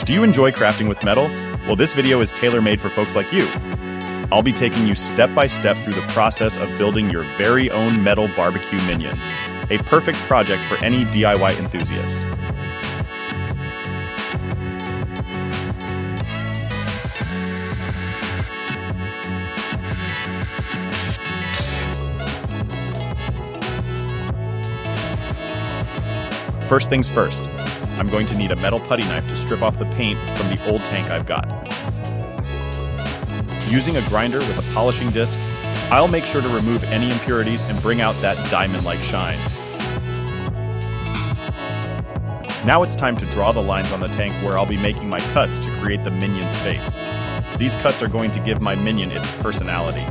Do you enjoy crafting with metal? Well, this video is tailor-made for folks like you. I'll be taking you step by step through the process of building your very own metal barbecue minion. A perfect project for any DIY enthusiast. First things first, I'm going to need a metal putty knife to strip off the paint from the old tank I've got. Using a grinder with a polishing disc, I'll make sure to remove any impurities and bring out that diamond-like shine. Now it's time to draw the lines on the tank where I'll be making my cuts to create the minion's face. These cuts are going to give my minion its personality.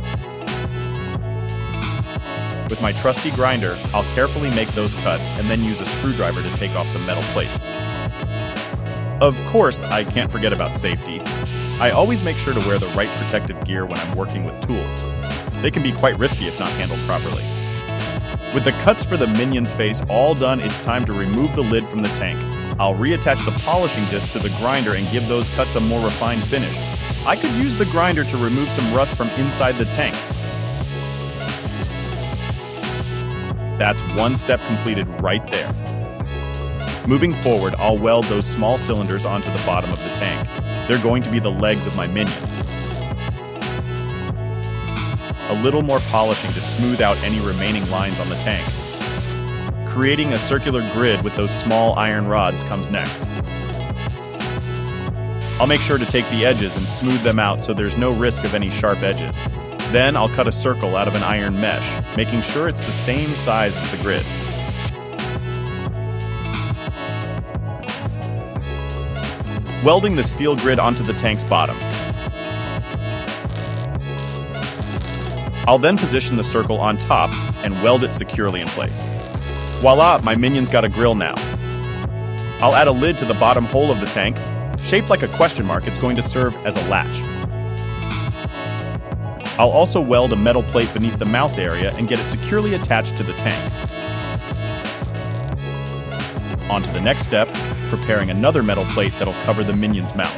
With my trusty grinder, I'll carefully make those cuts and then use a screwdriver to take off the metal plates. Of course, I can't forget about safety. I always make sure to wear the right protective gear when I'm working with tools. They can be quite risky if not handled properly. With the cuts for the minion's face all done, it's time to remove the lid from the tank. I'll reattach the polishing disc to the grinder and give those cuts a more refined finish. I could use the grinder to remove some rust from inside the tank. That's one step completed right there. Moving forward, I'll weld those small cylinders onto the bottom of the tank. They're going to be the legs of my minion. A little more polishing to smooth out any remaining lines on the tank. Creating a circular grid with those small iron rods comes next. I'll make sure to take the edges and smooth them out so there's no risk of any sharp edges. Then I'll cut a circle out of an iron mesh, making sure it's the same size as the grid. Welding the steel grid onto the tank's bottom. I'll then position the circle on top and weld it securely in place. Voila, my minion's got a grill now. I'll add a lid to the bottom hole of the tank. Shaped like a question mark, it's going to serve as a latch. I'll also weld a metal plate beneath the mouth area and get it securely attached to the tank. On to the next step, preparing another metal plate that'll cover the minion's mouth.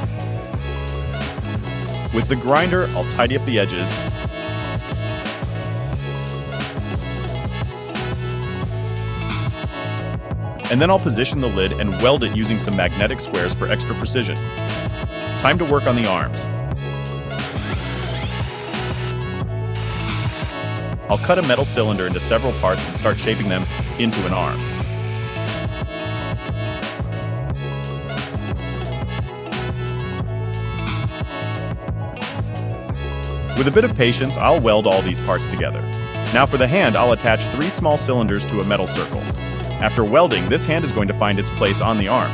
With the grinder, I'll tidy up the edges. And then I'll position the lid and weld it using some magnetic squares for extra precision. Time to work on the arms. I'll cut a metal cylinder into several parts and start shaping them into an arm. With a bit of patience, I'll weld all these parts together. Now for the hand, I'll attach 3 small cylinders to a metal circle. After welding, this hand is going to find its place on the arm.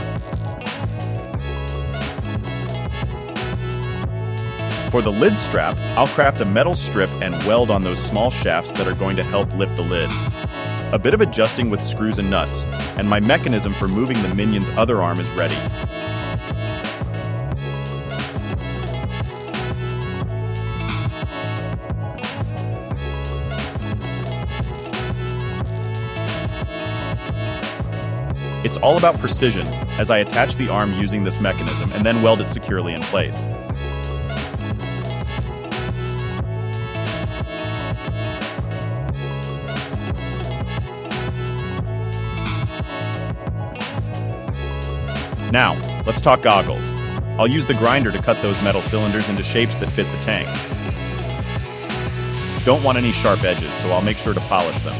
For the lid strap, I'll craft a metal strip and weld on those small shafts that are going to help lift the lid. A bit of adjusting with screws and nuts, and my mechanism for moving the minion's other arm is ready. It's all about precision as I attach the arm using this mechanism and then weld it securely in place. Now, let's talk goggles. I'll use the grinder to cut those metal cylinders into shapes that fit the tank. Don't want any sharp edges, so I'll make sure to polish them.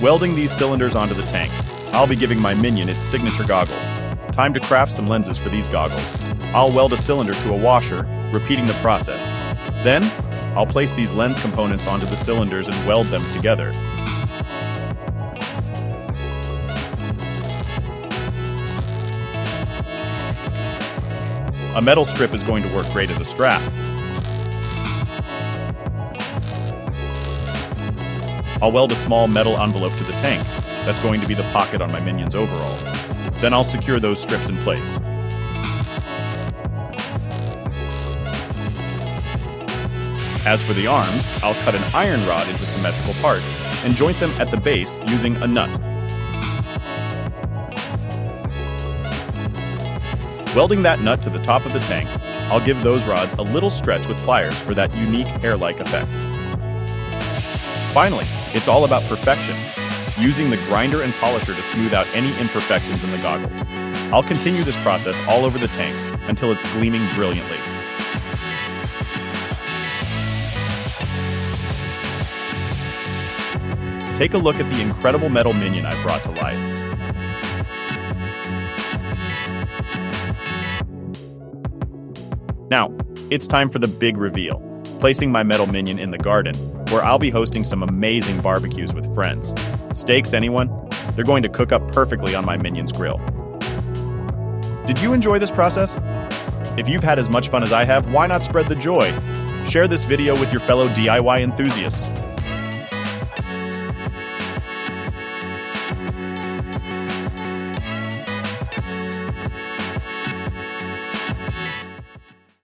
Welding these cylinders onto the tank, I'll be giving my minion its signature goggles. Time to craft some lenses for these goggles. I'll weld a cylinder to a washer, repeating the process. Then, I'll place these lens components onto the cylinders and weld them together. A metal strip is going to work great as a strap. I'll weld a small metal envelope to the tank. That's going to be the pocket on my minion's overalls. Then I'll secure those strips in place. As for the arms, I'll cut an iron rod into symmetrical parts and joint them at the base using a nut. Welding that nut to the top of the tank, I'll give those rods a little stretch with pliers for that unique hair-like effect. Finally, it's all about perfection, using the grinder and polisher to smooth out any imperfections in the goggles. I'll continue this process all over the tank until it's gleaming brilliantly. Take a look at the incredible metal minion I've brought to life. Now, it's time for the big reveal, placing my metal minion in the garden, where I'll be hosting some amazing barbecues with friends. Steaks, anyone? They're going to cook up perfectly on my minion's grill. Did you enjoy this process? If you've had as much fun as I have, why not spread the joy? Share this video with your fellow DIY enthusiasts.